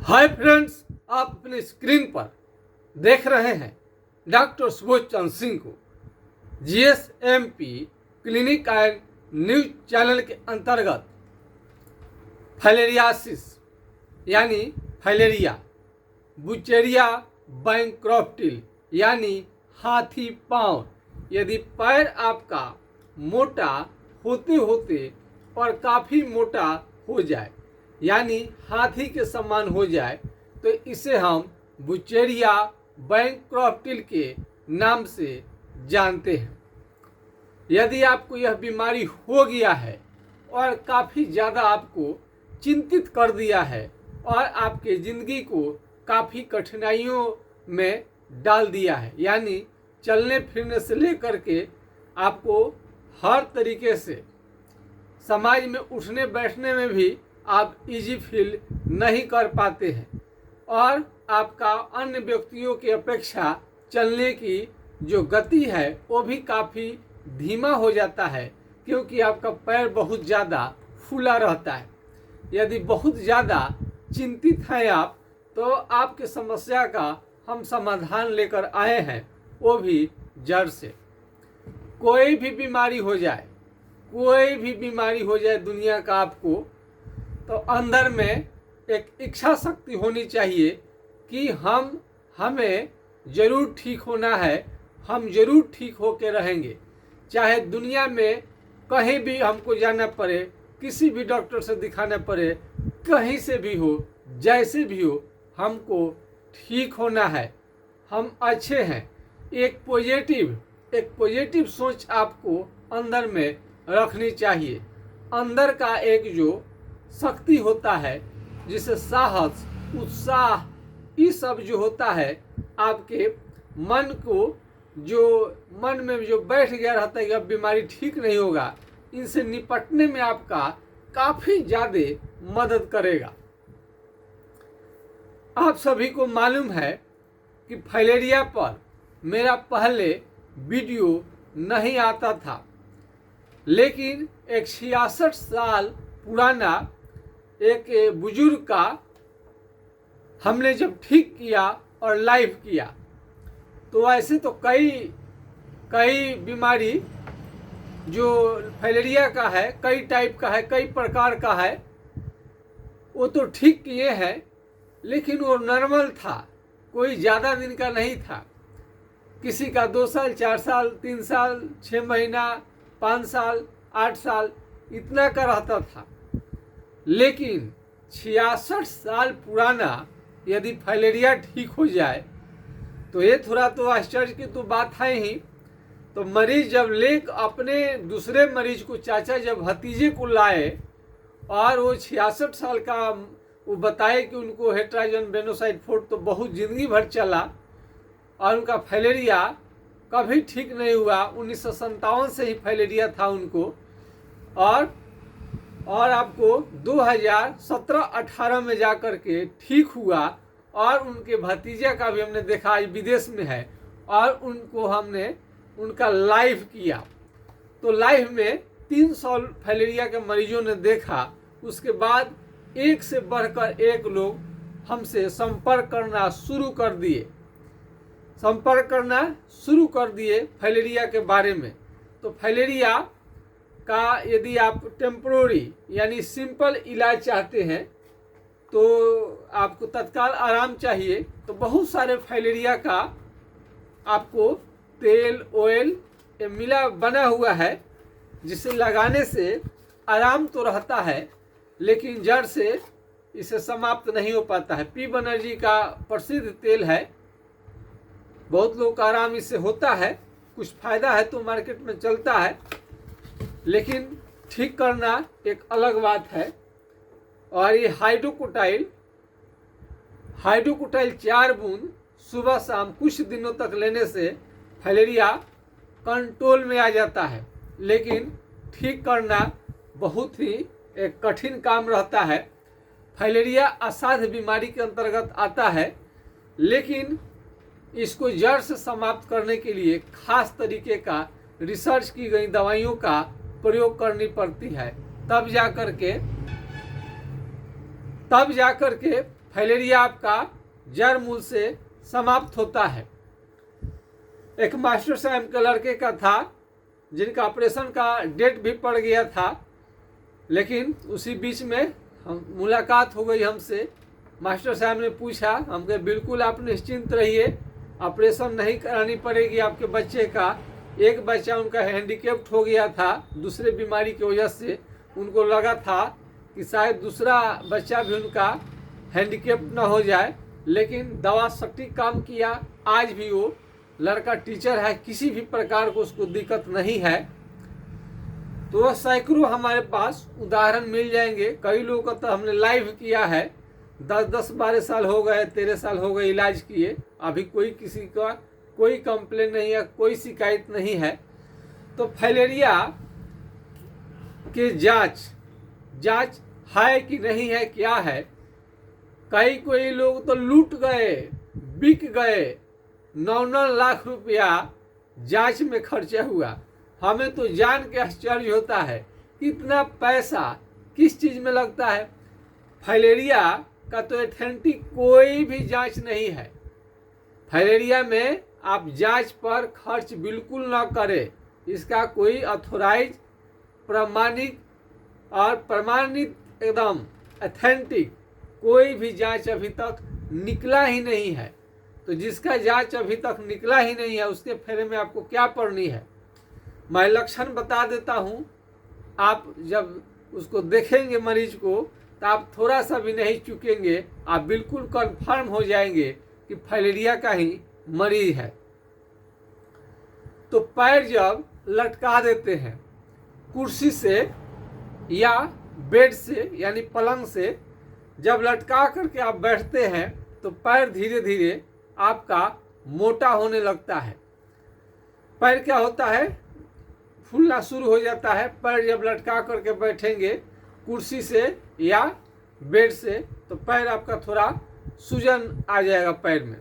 Hi friends, आप अपने screen पर देख रहे हैं डॉक्टर सुबोध चंद्र सिंह को जीएसएमपी क्लिनिक एंड न्यूज चैनल के अंतर्गत फाइलेरियासिस यानी फाइलेरिया, बुचेरिया बैंक्रॉप्टिल यानी हाथी पांव। यदि पैर आपका मोटा होते होते और काफ़ी मोटा हो जाए यानी हाथी के समान हो जाए तो इसे हम बुचेरिया बैंक्रॉप्टिल के नाम से जानते हैं। यदि आपको यह बीमारी हो गया है और काफ़ी ज़्यादा आपको चिंतित कर दिया है और आपके ज़िंदगी को काफ़ी कठिनाइयों में डाल दिया है, यानी चलने फिरने से लेकर के आपको हर तरीके से समाज में उठने बैठने में भी आप इजी फील नहीं कर पाते हैं और आपका अन्य व्यक्तियों की अपेक्षा चलने की जो गति है वो भी काफ़ी धीमा हो जाता है, क्योंकि आपका पैर बहुत ज़्यादा फूला रहता है। यदि बहुत ज़्यादा चिंतित हैं आप, तो आपकी समस्या का हम समाधान लेकर आए हैं, वो भी जड़ से। कोई भी बीमारी हो जाए, कोई भी बीमारी हो जाए दुनिया का आपको, तो अंदर में एक इच्छा शक्ति होनी चाहिए कि हमें ज़रूर ठीक होना है, हम ज़रूर ठीक होके रहेंगे। चाहे दुनिया में कहीं भी हमको जाना पड़े, किसी भी डॉक्टर से दिखाना पड़े, कहीं से भी हो, जैसे भी हो, हमको ठीक होना है। हम अच्छे हैं। एक पॉजिटिव सोच आपको अंदर में रखनी चाहिए। अंदर का एक जो शक्ति होता है, जिसे साहस, उत्साह, ये सब जो होता है, आपके मन को मन में जो बैठ गया रहता है कि अब बीमारी ठीक नहीं होगा, इनसे निपटने में आपका काफ़ी ज़्यादा मदद करेगा। आप सभी को मालूम है कि फाइलेरिया पर मेरा पहले वीडियो नहीं आता था, लेकिन एक 66 साल पुराना एक बुजुर्ग का हमने जब ठीक किया और लाइव किया, तो ऐसे तो कई बीमारी जो फाइलेरिया का है, कई टाइप का है, कई प्रकार का है, वो तो ठीक किए हैं, लेकिन वो नॉर्मल था, कोई ज़्यादा दिन का नहीं था। किसी का 2 साल, 4 साल, 3 साल, 6 महीना, 5 साल, 8 साल इतना का रहता था। लेकिन 66 साल पुराना यदि फाइलेरिया ठीक हो जाए तो ये थोड़ा तो आश्चर्य की तो बात है ही। तो मरीज जब अपने दूसरे मरीज को, चाचा जब भतीजे को लाए और वो 66 साल का, वो बताए कि उनको हेट्राइजन बेनोसाइड फोर्ट तो बहुत ज़िंदगी भर चला और उनका फाइलेरिया कभी ठीक नहीं हुआ। 1957 से ही फाइलेरिया था उनको, और आपको 2017-18 में जा कर के ठीक हुआ। और उनके भतीजे का भी हमने देखा, आज विदेश में है, और उनको हमने उनका लाइव किया। तो लाइव में 300 फाइलेरिया के मरीजों ने देखा। उसके बाद एक से बढ़कर एक लोग हमसे संपर्क करना शुरू कर दिए फाइलेरिया के बारे में। तो फाइलेरिया का यदि आप टेम्परोरी यानी सिंपल इलाज चाहते हैं, तो आपको तत्काल आराम चाहिए, तो बहुत सारे फाइलेरिया का आपको तेल, ऑयल मिला बना हुआ है, जिसे लगाने से आराम तो रहता है, लेकिन जड़ से इसे समाप्त नहीं हो पाता है। पी बनर्जी का प्रसिद्ध तेल है, बहुत लोग का आराम इससे होता है, कुछ फ़ायदा है तो मार्केट में चलता है, लेकिन ठीक करना एक अलग बात है। और ये हाइड्रोकोटाइल 4 बूंद सुबह शाम कुछ दिनों तक लेने से फाइलेरिया कंट्रोल में आ जाता है, लेकिन ठीक करना बहुत ही एक कठिन काम रहता है। फाइलेरिया असाध्य बीमारी के अंतर्गत आता है, लेकिन इसको जड़ से समाप्त करने के लिए खास तरीके का रिसर्च की गई दवाइयों का प्रयोग करनी पड़ती है, तब जा कर के फाइलेरिया आपका जड़ मूल से समाप्त होता है। एक मास्टर साहब के लड़के का था जिनका ऑपरेशन का डेट भी पड़ गया था, लेकिन उसी बीच में हम मुलाकात हो गई हमसे। मास्टर साहब ने पूछा, हम कहे बिल्कुल आप निश्चिंत रहिए, ऑपरेशन नहीं करानी पड़ेगी आपके बच्चे का। एक बच्चा उनका हैंडीकेप्ट हो गया था दूसरे बीमारी की वजह से। उनको लगा था कि शायद दूसरा बच्चा भी उनका हैंडीकेप्ट ना हो जाए, लेकिन दवा सटीक काम किया। आज भी वो लड़का टीचर है, किसी भी प्रकार को उसको दिक्कत नहीं है। तो वह सैकड़ों हमारे पास उदाहरण मिल जाएंगे। कई लोगों का तो हमने लाइव किया है, 10-12 साल हो गए, 13 साल हो गए इलाज किए, अभी कोई किसी का कोई कंप्लेन नहीं है, कोई शिकायत नहीं है। तो फाइलेरिया के जांच है कि नहीं है, क्या है। कोई लोग तो लूट गए, बिक गए, 9-9 लाख रुपया जांच में खर्चा हुआ। हमें तो जान के आश्चर्य होता है कि इतना पैसा किस चीज़ में लगता है। फाइलेरिया का तो ऑथेंटिक कोई भी जांच नहीं है। फाइलेरिया में आप जांच पर खर्च बिल्कुल ना करें। इसका कोई अथोराइज, प्रमाणिक और प्रमाणित एकदम ऑथेंटिक कोई भी जांच अभी तक निकला ही नहीं है। तो जिसका जांच अभी तक निकला ही नहीं है उसके फेरे में आपको क्या पड़नी है। मैं लक्षण बता देता हूँ, आप जब उसको देखेंगे मरीज को तो आप थोड़ा सा भी नहीं चूकेंगे, आप बिल्कुल कंफर्म हो जाएंगे कि फाइलेरिया का ही मरीज है। तो पैर जब लटका देते हैं कुर्सी से या बेड से यानी पलंग से, जब लटका करके आप बैठते हैं तो पैर धीरे धीरे आपका मोटा होने लगता है। पैर क्या होता है, फूलना शुरू हो जाता है। पैर जब लटका करके बैठेंगे कुर्सी से या बेड से तो पैर आपका थोड़ा सूजन आ जाएगा पैर में।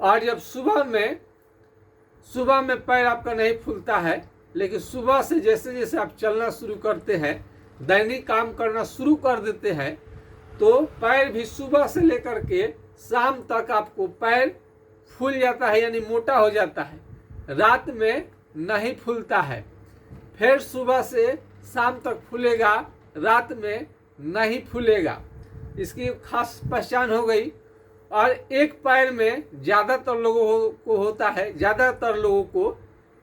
और जब सुबह में पैर आपका नहीं फूलता है, लेकिन सुबह से जैसे जैसे आप चलना शुरू करते हैं, दैनिक काम करना शुरू कर देते हैं, तो पैर भी सुबह से लेकर के शाम तक आपको पैर फूल जाता है, यानी मोटा हो जाता है। रात में नहीं फूलता है, फिर सुबह से शाम तक फूलेगा, रात में नहीं फूलेगा। इसकी खास पहचान हो गई। और एक पैर में ज़्यादातर लोगों को होता है, ज़्यादातर लोगों को,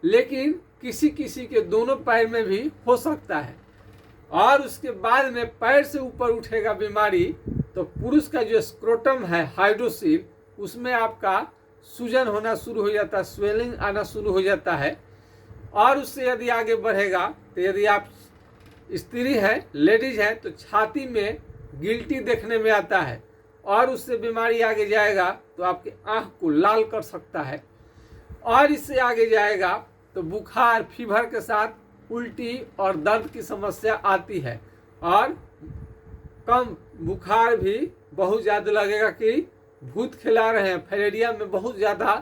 लेकिन किसी किसी के दोनों पैर में भी हो सकता है। और उसके बाद में पैर से ऊपर उठेगा बीमारी तो पुरुष का जो स्क्रोटम है हाइड्रोसिल, उसमें आपका सूजन होना शुरू हो जाता है, स्वेलिंग आना शुरू हो जाता है। और उससे यदि आगे बढ़ेगा तो यदि आप स्त्री है, लेडीज है, तो छाती में गिल्टी देखने में आता है। और उससे बीमारी आगे जाएगा तो आपके आँख को लाल कर सकता है। और इससे आगे जाएगा तो बुखार, फीवर के साथ उल्टी और दर्द की समस्या आती है। और कम बुखार भी बहुत ज़्यादा लगेगा कि भूत खिला रहे हैं। फाइलेरिया में बहुत ज़्यादा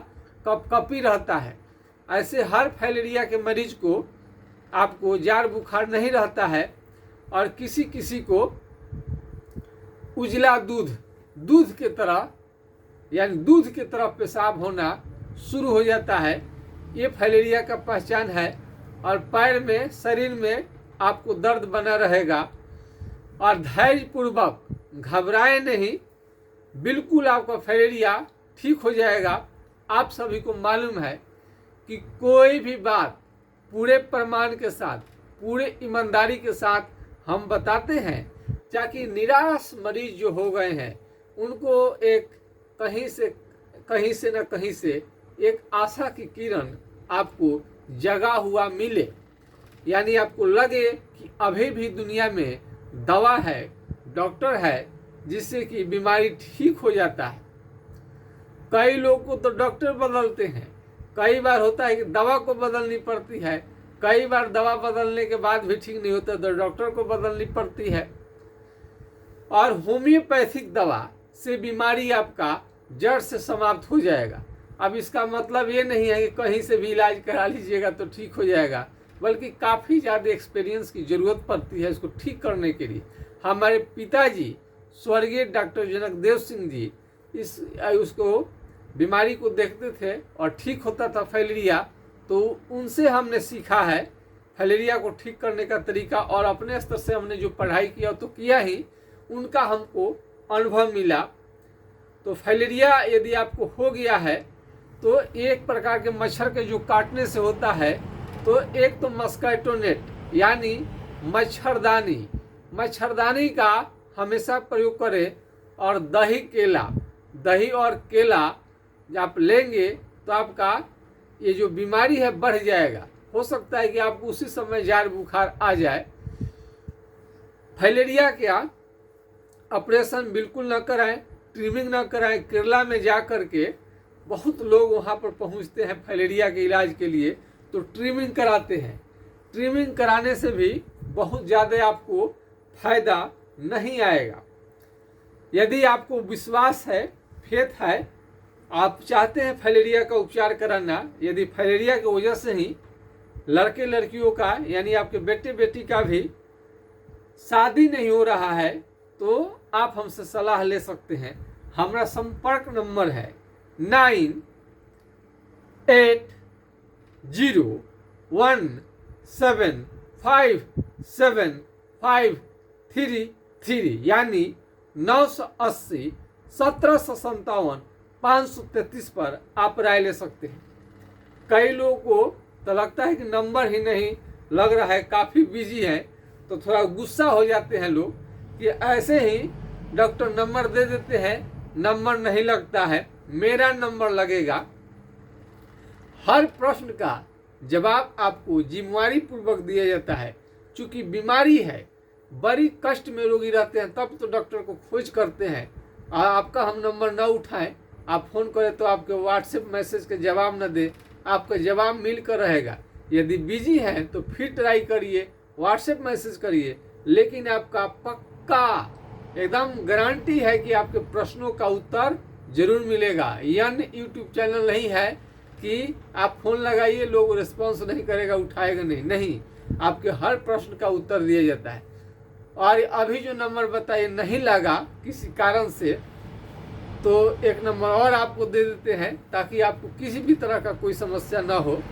कपकपी रहता है। ऐसे हर फाइलेरिया के मरीज को आपको जाड़ बुखार नहीं रहता है। और किसी किसी को उजला दूध के तरह, यानी दूध की तरह पेशाब होना शुरू हो जाता है। ये फाइलेरिया का पहचान है। और पैर में, शरीर में आपको दर्द बना रहेगा। और धैर्यपूर्वक घबराए नहीं, बिल्कुल आपका फाइलेरिया ठीक हो जाएगा। आप सभी को मालूम है कि कोई भी बात पूरे प्रमाण के साथ, पूरे ईमानदारी के साथ हम बताते हैं, ताकि निराश मरीज जो हो गए हैं उनको एक कहीं से न कहीं से एक आशा की किरण आपको जगा हुआ मिले। यानी आपको लगे कि अभी भी दुनिया में दवा है, डॉक्टर है, जिससे कि बीमारी ठीक हो जाता है। कई लोग को तो डॉक्टर बदलते हैं, कई बार होता है कि दवा को बदलनी पड़ती है, कई बार दवा बदलने के बाद भी ठीक नहीं होता तो डॉक्टर को बदलनी पड़ती है। और होम्योपैथिक दवा से बीमारी आपका जड़ से समाप्त हो जाएगा। अब इसका मतलब ये नहीं है कि कहीं से भी इलाज करा लीजिएगा तो ठीक हो जाएगा, बल्कि काफ़ी ज़्यादा एक्सपीरियंस की ज़रूरत पड़ती है इसको ठीक करने के लिए। हमारे पिताजी स्वर्गीय डॉक्टर जनकदेव सिंह जी उसको बीमारी को देखते थे और ठीक होता था फाइलेरिया, तो उनसे हमने सीखा है फाइलेरिया को ठीक करने का तरीका, और अपने स्तर से हमने जो पढ़ाई किया तो किया ही, उनका हमको अनुभव मिला। तो फाइलेरिया यदि आपको हो गया है तो एक प्रकार के मच्छर के जो काटने से होता है, तो एक तो मस्कीटो नेट यानी मच्छरदानी का हमेशा प्रयोग करें, और दही और केला जब आप लेंगे तो आपका ये जो बीमारी है बढ़ जाएगा। हो सकता है कि आपको उसी समय जार बुखार आ जाए। फाइलेरिया क्या ऑपरेशन बिल्कुल न कराएं, ट्रिमिंग न कराएं। केरला में जा कर के बहुत लोग वहाँ पर पहुँचते हैं फाइलेरिया के इलाज के लिए, तो ट्रिमिंग कराते हैं। ट्रिमिंग कराने से भी बहुत ज़्यादा आपको फायदा नहीं आएगा। यदि आपको विश्वास है, फेथ है, आप चाहते हैं फाइलेरिया का उपचार कराना, यदि फाइलेरिया की वजह से ही लड़के लड़कियों का यानी आपके बेटे बेटी का भी शादी नहीं हो रहा है, तो आप हमसे सलाह ले सकते हैं। हमारा संपर्क नंबर है 9801757533 यानी 980 1757 533 पर आप राय ले सकते हैं। कई लोगों को तो लगता है कि नंबर ही नहीं लग रहा है, काफ़ी बिजी है, तो थोड़ा गुस्सा हो जाते हैं लोग कि ऐसे ही डॉक्टर नंबर दे देते हैं, नंबर नहीं लगता है। मेरा नंबर लगेगा। हर प्रश्न का जवाब आपको जिम्मेवारी पूर्वक दिया जाता है। चूँकि बीमारी है, बड़ी कष्ट में रोगी रहते हैं, तब तो डॉक्टर को खोज करते हैं। आपका हम नंबर न उठाएं, आप फ़ोन करें तो आपके व्हाट्सएप मैसेज के जवाब न दे, आपका जवाब मिल कर रहेगा। यदि बिजी हैं तो फिर ट्राई करिए, व्हाट्सएप मैसेज करिए, लेकिन आपका पक्का एकदम गारंटी है कि आपके प्रश्नों का उत्तर जरूर मिलेगा। यूट्यूब चैनल नहीं है कि आप फ़ोन लगाइए लोग रिस्पॉन्स नहीं करेगा, उठाएगा नहीं, आपके हर प्रश्न का उत्तर दिया जाता है। और अभी जो नंबर बताइए नहीं लगा किसी कारण से, तो एक नंबर और आपको दे देते हैं ताकि आपको किसी भी तरह का कोई समस्या ना हो।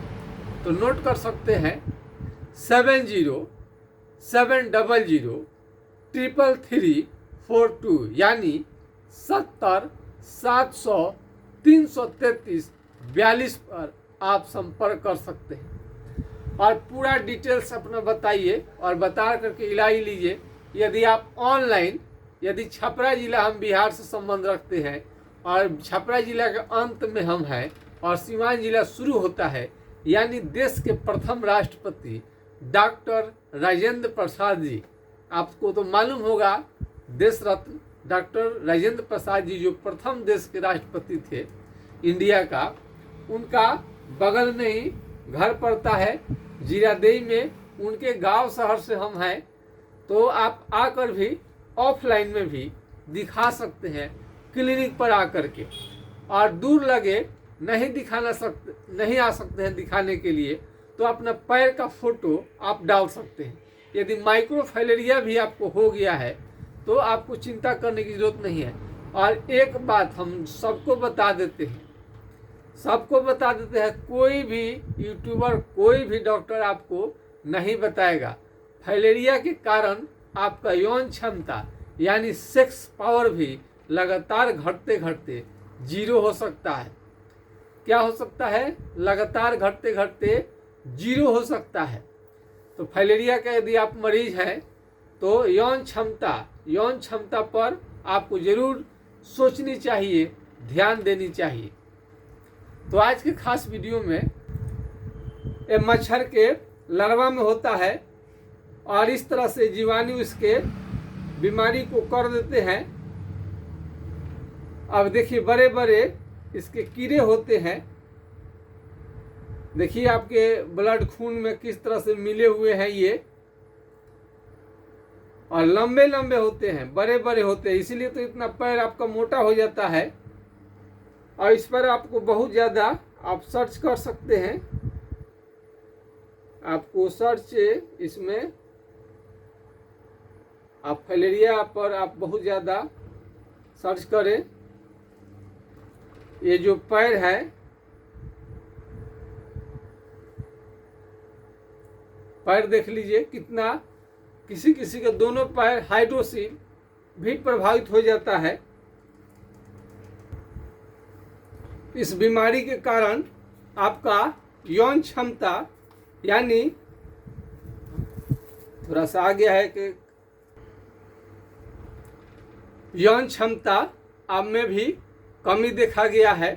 तो नोट कर सकते हैं 7070333342 यानी 70-700-333-42 पर आप संपर्क कर सकते हैं और पूरा डिटेल्स अपना बताइए और बता करके इलाज लीजिए। यदि आप ऑनलाइन, यदि छपरा जिला, हम बिहार से संबंध रखते हैं और छपरा जिला के अंत में हम हैं और सीवान जिला शुरू होता है, यानी देश के प्रथम राष्ट्रपति डॉक्टर राजेंद्र प्रसाद जी, आपको तो मालूम होगा, देश रत्न डॉक्टर राजेंद्र प्रसाद जी जो प्रथम देश के राष्ट्रपति थे इंडिया का, उनका बगल में ही घर पड़ता है जीरादेई में। उनके गांव शहर से हम हैं, तो आप आकर भी ऑफलाइन में भी दिखा सकते हैं क्लिनिक पर आकर के। और दूर लगे नहीं आ सकते हैं दिखाने के लिए, तो अपना पैर का फोटो आप डाल सकते हैं। यदि माइक्रोफाइलेरिया भी आपको हो गया है तो आपको चिंता करने की जरूरत नहीं है। और एक बात हम सबको बता देते हैं, कोई भी यूट्यूबर, कोई भी डॉक्टर आपको नहीं बताएगा। फाइलेरिया के कारण आपका यौन क्षमता यानी सेक्स पावर भी लगातार घटते घटते जीरो हो सकता है। क्या हो सकता है? लगातार घटते घटते जीरो हो सकता है। तो फाइलेरिया का यदि आप मरीज हैं तो यौन क्षमता पर आपको जरूर सोचनी चाहिए, ध्यान देनी चाहिए। तो आज के खास वीडियो में ये मच्छर के लार्वा में होता है और इस तरह से जीवाणु इसके बीमारी को कर देते हैं। अब देखिए बड़े बड़े इसके कीड़े होते हैं, देखिए आपके ब्लड खून में किस तरह से मिले हुए हैं ये, और लंबे लंबे होते हैं, बड़े बड़े होते हैं, इसीलिए तो इतना पैर आपका मोटा हो जाता है। और इस पर आपको बहुत ज़्यादा आप सर्च कर सकते हैं, आपको सर्च इसमें आप फाइलेरिया पर आप बहुत ज़्यादा सर्च करें। ये जो पैर है, पैर देख लीजिए कितना, किसी किसी के दोनों पैर हाइड्रोसिल भी प्रभावित हो जाता है। इस बीमारी के कारण आपका यौन क्षमता, यानी थोड़ा सा आ गया है कि यौन क्षमता आप में भी कमी देखा गया है।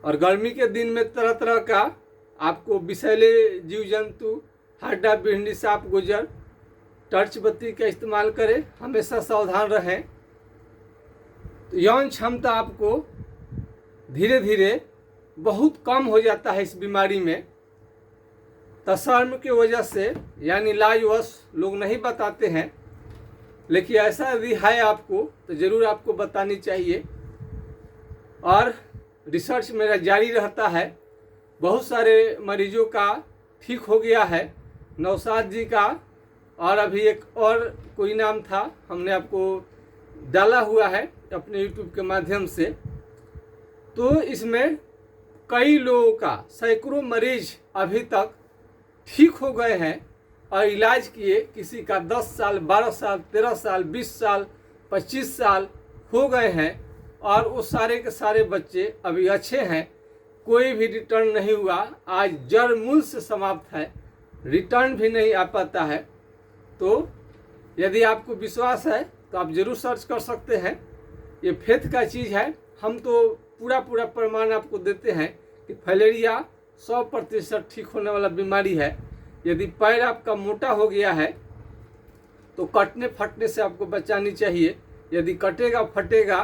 और गर्मी के दिन में तरह तरह का आपको विषैले जीव जंतु, हड्डा बिहंडी, सांप गुजर, टर्च बत्ती का इस्तेमाल करें, हमेशा सावधान रहें। यौन क्षमता आपको धीरे धीरे बहुत कम हो जाता है इस बीमारी में। तशर्म की वजह से, यानी लाजवश लोग नहीं बताते हैं, लेकिन ऐसा यदि है आपको तो ज़रूर आपको बतानी चाहिए। और रिसर्च मेरा जारी रहता है, बहुत सारे मरीजों का ठीक हो गया है। नौशाद जी का, और अभी एक और कोई नाम था, हमने आपको डाला हुआ है अपने YouTube के माध्यम से। तो इसमें कई लोगों का, सैकड़ों मरीज अभी तक ठीक हो गए हैं और इलाज किए। किसी का 10 साल, 12 साल, 13 साल, 20 साल, 25 साल हो गए हैं और वो सारे के सारे बच्चे अभी अच्छे हैं। कोई भी रिटर्न नहीं हुआ, आज जड़ मूल से समाप्त है, रिटर्न भी नहीं आ पाता है। तो यदि आपको विश्वास है तो आप ज़रूर सर्च कर सकते हैं। ये फेथ का चीज़ है। हम तो पूरा प्रमाण आपको देते हैं कि फाइलेरिया 100% ठीक होने वाला बीमारी है। यदि पैर आपका मोटा हो गया है तो कटने फटने से आपको बचानी चाहिए। यदि कटेगा फटेगा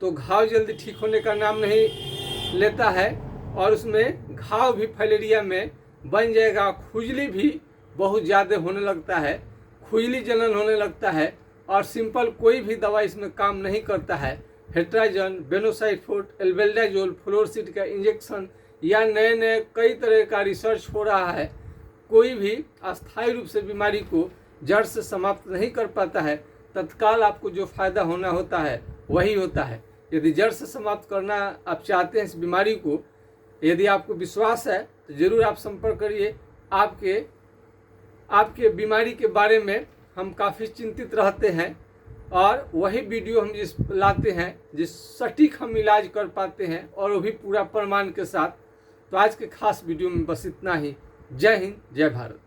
तो घाव जल्दी ठीक होने का नाम नहीं लेता है और उसमें घाव भी फाइलेरिया में बन जाएगा। खुजली भी बहुत ज़्यादा होने लगता है, खुजली जलन होने लगता है और सिंपल कोई भी दवा इसमें काम नहीं करता है। हेट्राजन, बेनोसाइफोट, एल्बेंडाजोल, फ्लोरसिड का इंजेक्शन या नए नए कई तरह का रिसर्च हो रहा है, कोई भी अस्थायी रूप से बीमारी को जड़ से समाप्त नहीं कर पाता है। तत्काल आपको जो फायदा होना होता है वही होता है। यदि जड़ से समाप्त करना आप चाहते हैं इस बीमारी को, यदि आपको विश्वास है तो ज़रूर आप संपर्क करिए। आपके बीमारी के बारे में हम काफ़ी चिंतित रहते हैं और वही वीडियो हम जिस लाते हैं, जिस सटीक हम इलाज कर पाते हैं और वो भी पूरा प्रमाण के साथ। तो आज के खास वीडियो में बस इतना ही। जय हिंद, जय भारत।